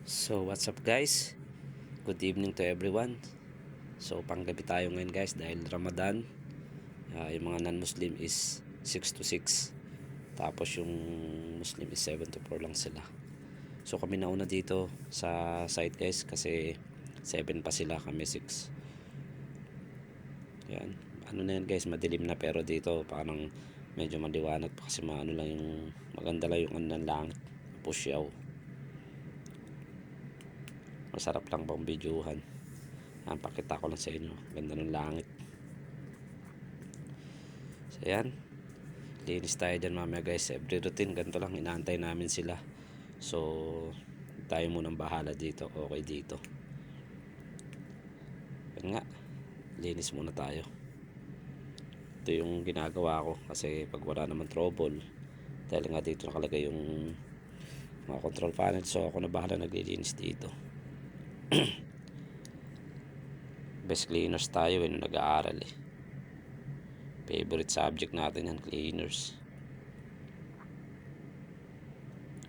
So what's up guys? Good evening to everyone. So panggabi tayo ngayon guys dahil Ramadan. Yung mga non-Muslim is 6 to 6. Tapos yung Muslim is 7 to 4 lang sila. So kami nauna dito sa site guys kasi 7 pa sila, kami 6. Yan. Ano na yan guys, madilim na pero dito parang medyo maliwanag pa kasi maano lang yung maganda lang yung ano ng langit. Pusyaw. Masarap lang pang videohan. Pakita ko lang sa inyo, ganda ng langit. So yan, linis tayo dyan mamaya guys. Every routine ganito lang, inaantay namin sila. So tayo munang bahala dito, okay dito. Yan nga, linis muna tayo. Ito yung ginagawa ko kasi pag wala naman trouble, dahil nga dito nakalagay yung mga control panel, so ako na bahala naglilinis dito. Best cleaners tayo nung nag-aaral favorite subject natin yan, cleaners.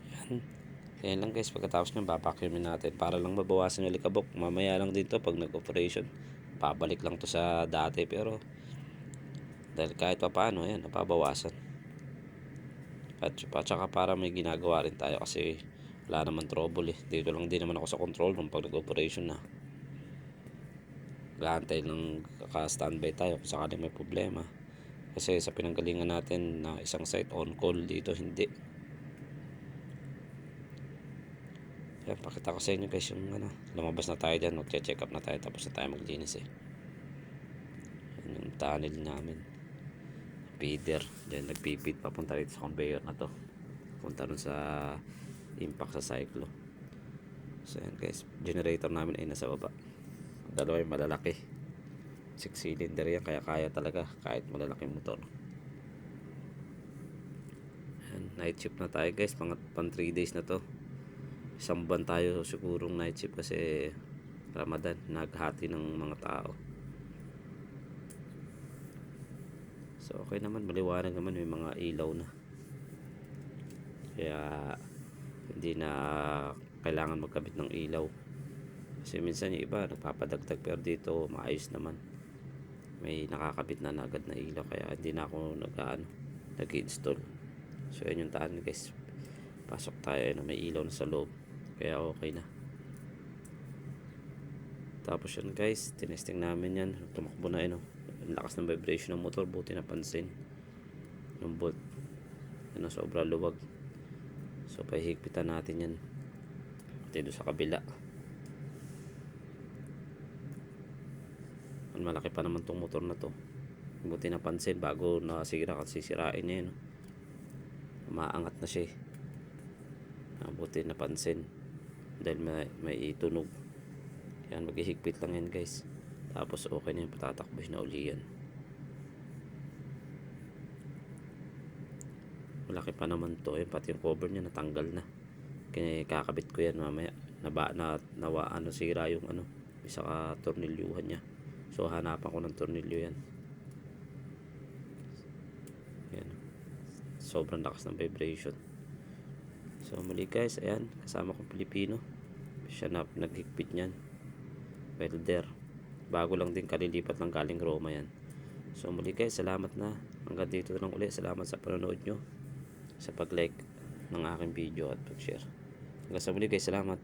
Yan. Kaya lang guys, pagkatapos nyo babacuumin natin para lang mabawasan yung likabok. Mamaya lang din to pag nag-operation, pabalik lang to sa dati, pero dahil kahit pa paano yan, napabawasan. At saka para may ginagawa rin tayo kasi wala naman trouble dito lang din naman ako sa control room pag nag-operation na. Gaantay lang, kaka-standby tayo kung sakaling may problema. Kasi sa pinanggalingan natin na isang site on call, dito hindi. Yan, pakita ko sa inyo guys yung ano, lumabas na tayo dyan, mag-check up na tayo, tapos na tayo maglinis yan yung tunnel namin, feeder dyan, nagpipid papunta dito sa conveyor na to, punta rin sa impact sa cyclo. So yan guys, generator namin ay nasa baba. Dalawa yung malalaki, 6 cylinder yan, kaya kaya talaga kahit malalaking motor. Yan, night shift na tayo guys, pang 3 days na to. Isang buwan tayo sigurong night shift kasi Ramadan, naghati ng mga tao. So okay naman, maliwanag naman, may mga ilaw na, kaya hindi na kailangan magkabit ng ilaw. Kasi minsan yung iba nagpapadagdag, pero dito maayos naman, may nakakabit na agad na ilaw, kaya hindi na ako nag-install. So yun yung taan guys, pasok tayo na may ilaw na sa loob, kaya okay na. Tapos yun guys, tinesting namin yan, tumakbo na ang lakas ng vibration ng motor, buti napansin yung bolt, sobra luwag. So pahigpitan natin yan dito sa kabila. Malaki pa naman tong motor na to, buti napansin bago nasira, kasi sisirain niya maangat na siya buti napansin dahil may itunog. Yan, maghihigpit lang yan guys, tapos okay na yung patatakbos na uli yan. Malaki pa naman to pati yung cover niya natanggal na, kakabit ko yan mamaya. Sira yung isa ka tornilyuhan niya, so hanapan ko ng tornilyo yan. Yan, sobrang lakas ng vibration. So muli guys, ayan, kasama kong Pilipino, siya na naghigpit niyan, welder, bago lang din, kalilipat lang galing Roma yan. So muli guys, salamat na, hanggang dito lang ulit. Salamat sa panonood nyo, sa pag-like ng aking video at pag-share. Hanggang sa muli guys, salamat.